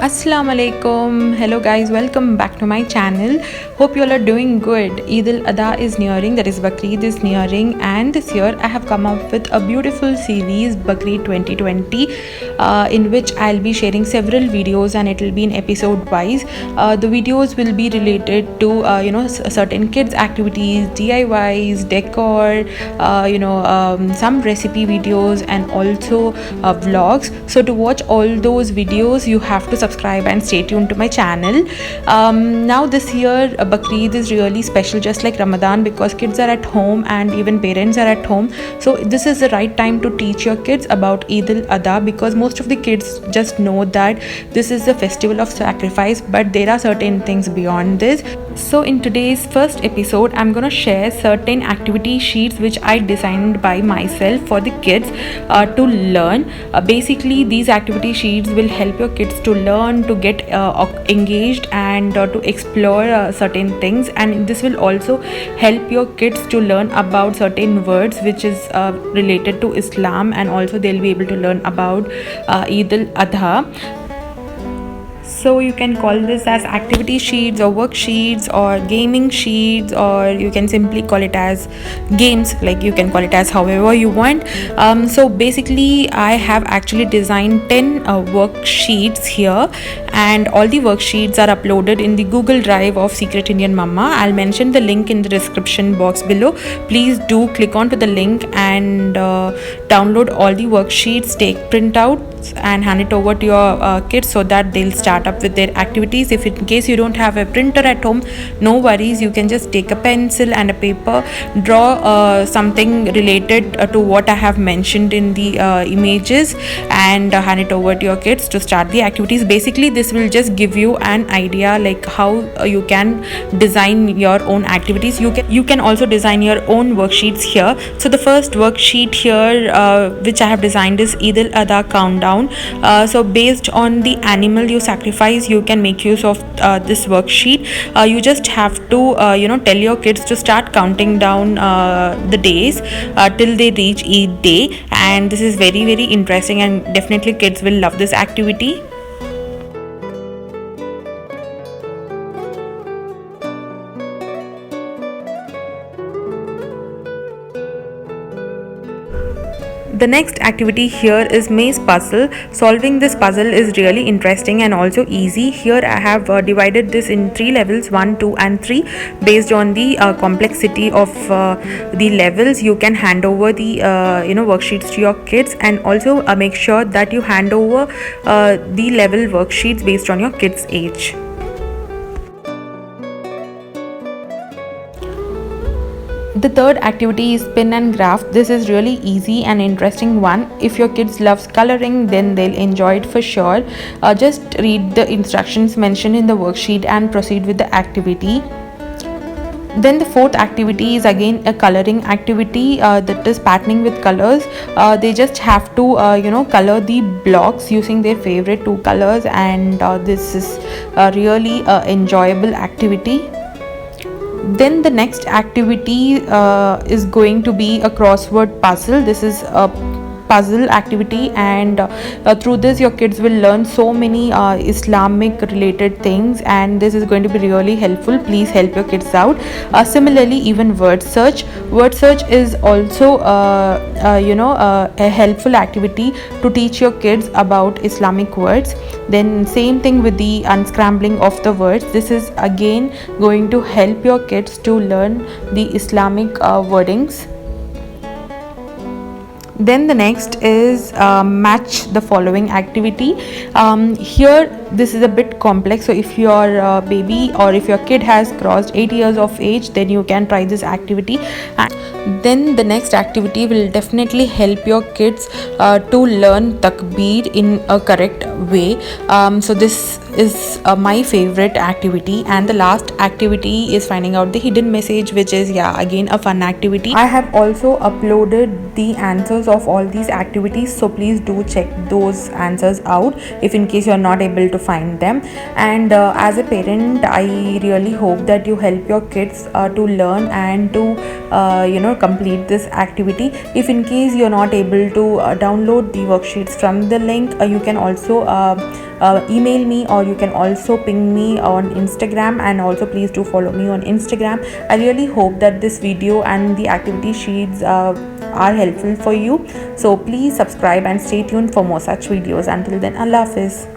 Assalamu alaikum. Hello guys, welcome back to my channel. Hope you all are doing good. Eid al-Adha is nearing, that is Bakrid is nearing, and this year I have come up with a beautiful series, Bakrid 2020, in which I'll be sharing several videos and it will be in episode wise. The videos will be related to certain kids activities, DIYs, decor, some recipe videos and also vlogs. So to watch all those videos you have to subscribe and stay tuned to my channel. Now this year Bakrid is really special, just like Ramadan, because kids are at home and even parents are at home. So this is the right time to teach your kids about Eid al-Adha, because most of the kids just know that this is the festival of sacrifice, but there are certain things beyond this. So in today's first episode I'm gonna share certain activity sheets which I designed by myself for the kids to learn. Basically these activity sheets will help your kids to learn, to get engaged and to explore certain things, and this will also help your kids to learn about certain words which is related to Islam, and also they'll be able to learn about Eid al-Adha. So you can call this as activity sheets or worksheets or gaming sheets, or you can simply call it as games, like you can call it as however you want. So basically I have actually designed 10 worksheets here, and all the worksheets are uploaded in the Google Drive of Secret Indian Mama. I'll mention the link in the description box below. Please do click onto the link and download all the worksheets, take printouts and hand it over to your kids so that they'll start up with their activities. If in case you don't have a printer at home, no worries, you can just take a pencil and a paper, draw something related to what I have mentioned in the images, and hand it over to your kids to start the activities. Basically this will just give you an idea like how you can design your own activities. You can also design your own worksheets here. So the first worksheet here which I have designed is Eid al-Adha countdown. So based on the animal you sacrifice, you can make use of this worksheet. You just have to tell your kids to start counting down the days till they reach Eid day, and this is very interesting, and definitely kids will love this activity. The next activity here is maze puzzle. Solving this puzzle is really interesting and also easy. Here I have divided this in 3 levels, 1, 2 and 3. Based on the complexity of the levels, you can hand over the worksheets to your kids, and also make sure that you hand over the level worksheets based on your kids' age. The third activity is pin and graft. This is really easy and interesting one. If your kids loves coloring, then they'll enjoy it for sure. Just read the instructions mentioned in the worksheet and proceed with the activity. Then the fourth activity is again a coloring activity, that is patterning with colors. They just have to color the blocks using their favorite 2 colors, and this is a really enjoyable activity. Then the next activity is going to be a crossword puzzle. This is a puzzle activity, and through this your kids will learn so many Islamic related things, and this is going to be really helpful. Please help your kids out. Similarly, even word search is also a helpful activity to teach your kids about Islamic words. Then same thing with the unscrambling of the words. This is again going to help your kids to learn the Islamic wordings. Then the next is match the following activity. Here this is a bit complex, so if your baby or if your kid has crossed 8 years of age, then you can try this activity. Then the next activity will definitely help your kids to learn takbir in a correct way. So this is my favorite activity. And the last activity is finding out the hidden message, which is again a fun activity. I have also uploaded the answers of all these activities, so please do check those answers out if in case you're not able to to find them. And as a parent, I really hope that you help your kids to learn and to complete this activity. If in case you're not able to download the worksheets from the link, you can also email me, or you can also ping me on Instagram, and also please do follow me on Instagram. I really hope that this video and the activity sheets are helpful for you. So please subscribe and stay tuned for more such videos. Until then, Allah Hafiz.